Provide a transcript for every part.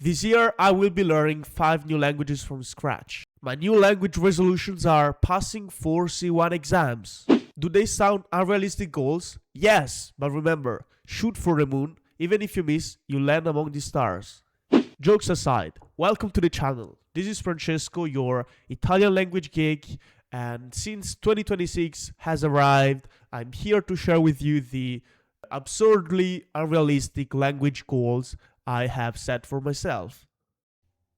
This year, I will be learning 5 new languages from scratch. My new language resolutions are passing 4 C1 exams. Do they sound unrealistic goals? Yes, but remember, shoot for the moon. Even if you miss, you land among the stars. Jokes aside, welcome to the channel. This is Francesco, your Italian language geek, and since 2026 has arrived, I'm here to share with you the absurdly unrealistic language goals I have set for myself.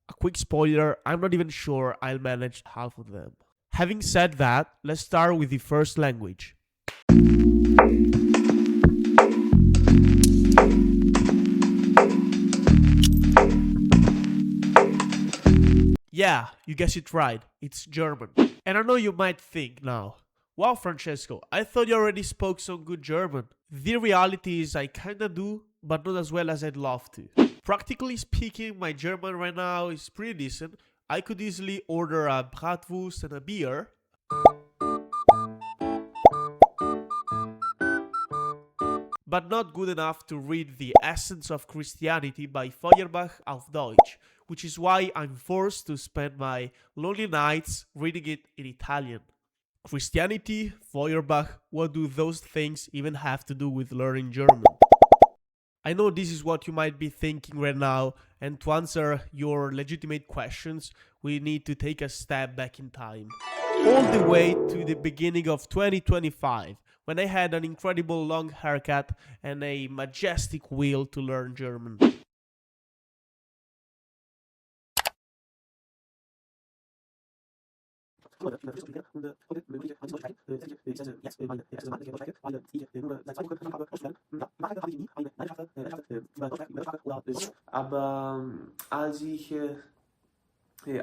A quick spoiler, I'm not even sure I'll manage half of them. Having said that, let's start with the first language. Yeah, you guessed it right, it's German. And I know you might think now, wow Francesco, I thought you already spoke some good German. The reality is I kinda do, but not as well as I'd love to. Practically speaking, my German right now is pretty decent. I could easily order a bratwurst and a beer. But not good enough to read The Essence of Christianity by Feuerbach auf Deutsch, which is why I'm forced to spend my lonely nights reading it in Italian. Christianity, Feuerbach, what do those things even have to do with learning German? I know this is what you might be thinking right now, and to answer your legitimate questions, we need to take a step back in time. All the way to the beginning of 2025, when I had an incredible long haircut and a majestic will to learn German. Aber als ich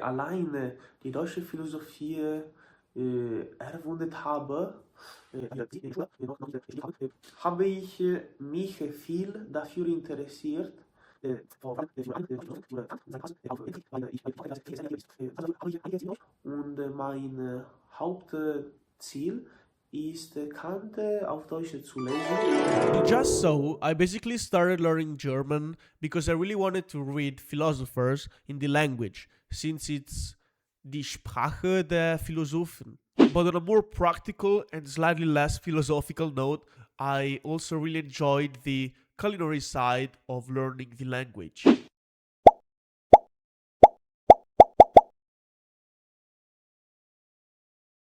alleine die deutsche Philosophie erwunden habe, habe ich mich viel dafür interessiert. Und mein Hauptziel ist, Kant auf Deutsch zu lesen. Just so, I basically started learning German because I really wanted to read philosophers in the language, since it's die Sprache der Philosophen. But on a more practical and slightly less philosophical note, I also really enjoyed the culinary side of learning the language.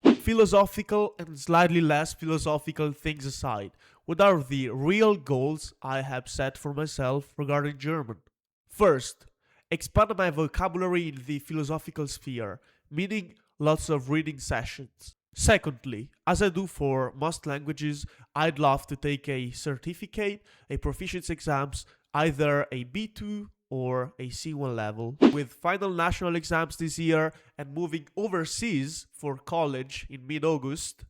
Philosophical and slightly less philosophical things aside, what are the real goals I have set for myself regarding German? First, expand my vocabulary in the philosophical sphere, meaning lots of reading sessions. Secondly, as I do for most languages, I'd love to take a certificate, a proficiency exams, either a B2 or a C1 level, with final national exams this year and moving overseas for college in mid-August.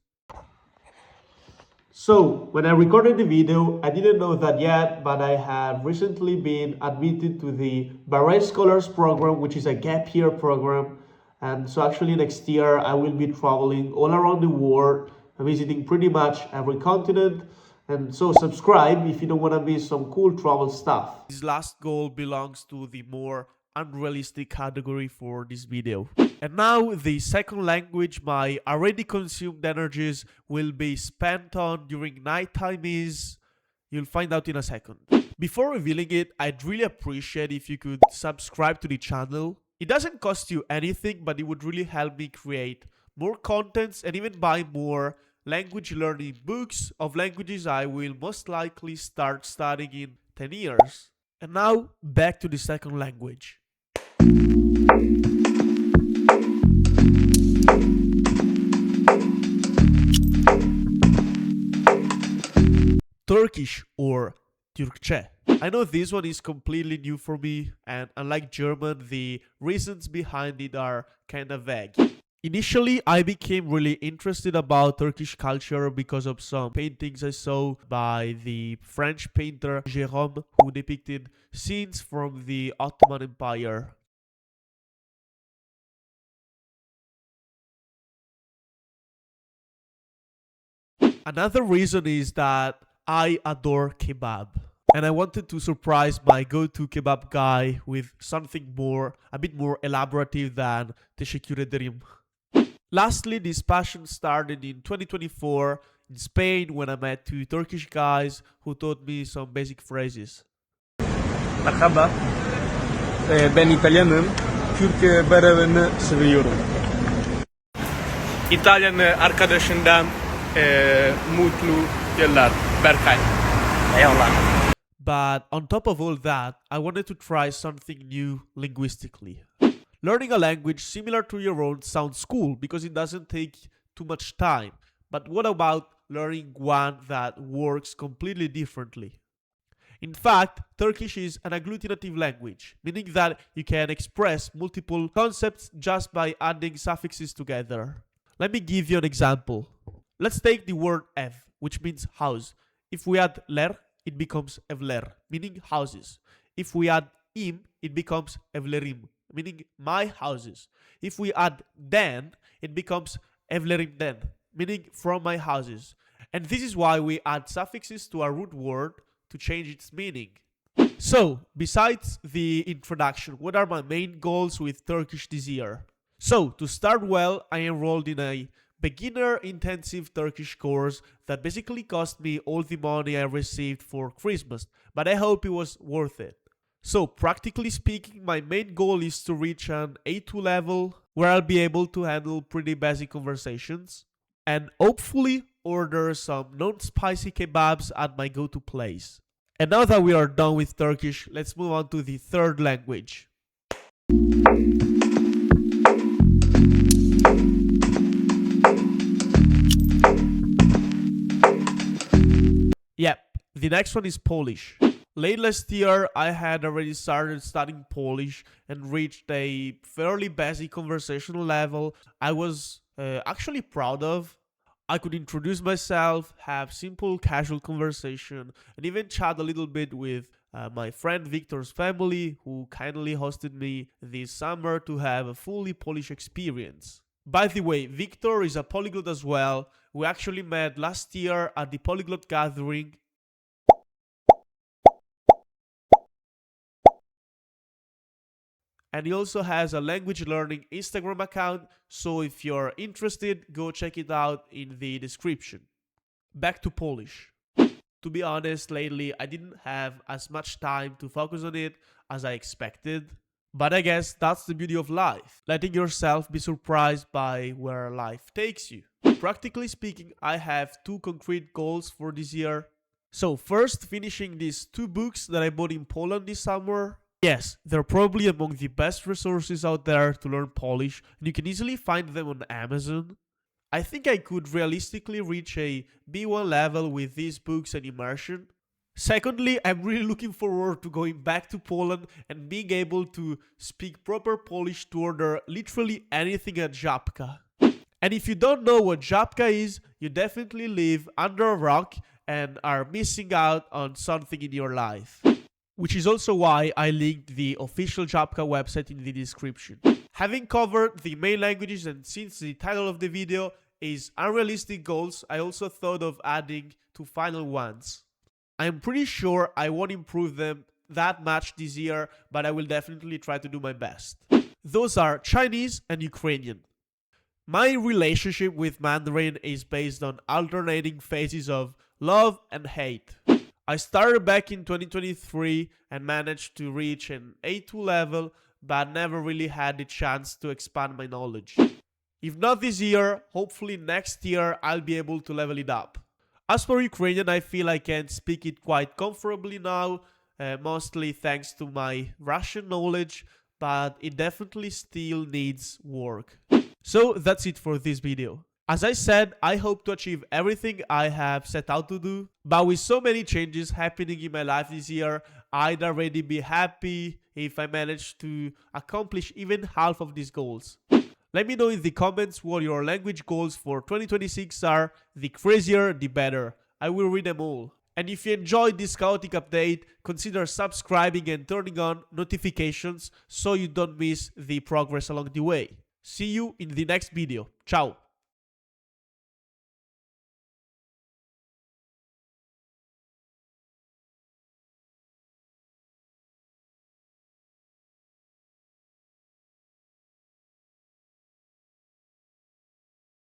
So, when I recorded the video, I didn't know that yet, but I have recently been admitted to the Barret Scholars Program, which is a gap year program. And so actually next year, I will be traveling all around the world, visiting pretty much every continent. And so subscribe if you don't want to miss some cool travel stuff. This last goal belongs to the more unrealistic category for this video. And now the second language my already consumed energies will be spent on during nighttime is... You'll find out in a second. Before revealing it, I'd really appreciate if you could subscribe to the channel. It doesn't cost you anything, but it would really help me create more contents and even buy more language learning books of languages I will most likely start studying in 10 years. And now, back to the second language. Turkish or Türkçe. I know this one is completely new for me, and unlike German, the reasons behind it are kinda vague. Initially, I became really interested about Turkish culture because of some paintings I saw by the French painter Jérôme, who depicted scenes from the Ottoman Empire. Another reason is that I adore kebab. And I wanted to surprise my go-to kebab guy with something a bit more elaborative than teşekkür ederim. Lastly, this passion started in 2024 in Spain when I met two Turkish guys who taught me some basic phrases. Merhaba, ben İtalyanım. Türk bayramını seviyorum. İtalyan arkadaşından mutlu yıllar. Berkay. Eyvallah. But on top of all that, I wanted to try something new linguistically. Learning a language similar to your own sounds cool because it doesn't take too much time. But what about learning one that works completely differently? In fact, Turkish is an agglutinative language, meaning that you can express multiple concepts just by adding suffixes together. Let me give you an example. Let's take the word ev, which means house. If we add ler, it becomes evler, meaning houses. If we add im, it becomes evlerim, meaning my houses. If we add den, it becomes evlerim den, meaning from my houses. And this is why we add suffixes to our root word to change its meaning. So, besides the introduction, what are my main goals with Turkish this year? So, to start well, I enrolled in a beginner intensive Turkish course that basically cost me all the money I received for Christmas, but I hope it was worth it. So, practically speaking, my main goal is to reach an A2 level where I'll be able to handle pretty basic conversations and hopefully order some non-spicy kebabs at my go-to place. And now that we are done with Turkish, let's move on to the third language. Yep, the next one is Polish. Late last year, I had already started studying Polish and reached a fairly basic conversational level I was actually proud of. I could introduce myself, have simple casual conversation, and even chat a little bit with my friend Victor's family, who kindly hosted me this summer to have a fully Polish experience. By the way, Victor is a polyglot as well. We actually met last year at the Polyglot Gathering. And he also has a language learning Instagram account, so if you're interested, go check it out in the description. Back to Polish. To be honest, lately I didn't have as much time to focus on it as I expected. But I guess that's the beauty of life, letting yourself be surprised by where life takes you. Practically speaking, I have two concrete goals for this year. So first, finishing these two books that I bought in Poland this summer. Yes, they're probably among the best resources out there to learn Polish, and you can easily find them on Amazon. I think I could realistically reach a B1 level with these books and immersion. Secondly, I'm really looking forward to going back to Poland and being able to speak proper Polish to order literally anything at Żabka. And if you don't know what Żabka is, you definitely live under a rock and are missing out on something in your life. Which is also why I linked the official Żabka website in the description. Having covered the main languages, and since the title of the video is Unrealistic Goals, I also thought of adding two final ones. I'm pretty sure I won't improve them that much this year, but I will definitely try to do my best. Those are Chinese and Ukrainian. My relationship with Mandarin is based on alternating phases of love and hate. I started back in 2023 and managed to reach an A2 level, but never really had the chance to expand my knowledge. If not this year, hopefully next year I'll be able to level it up. As for Ukrainian, I feel I can speak it quite comfortably now, mostly thanks to my Russian knowledge, but it definitely still needs work. So that's it for this video. As I said, I hope to achieve everything I have set out to do, but with so many changes happening in my life this year, I'd already be happy if I managed to accomplish even half of these goals. Let me know in the comments what your language goals for 2026 are. The crazier, the better. I will read them all. And if you enjoyed this chaotic update, consider subscribing and turning on notifications so you don't miss the progress along the way. See you in the next video. Ciao!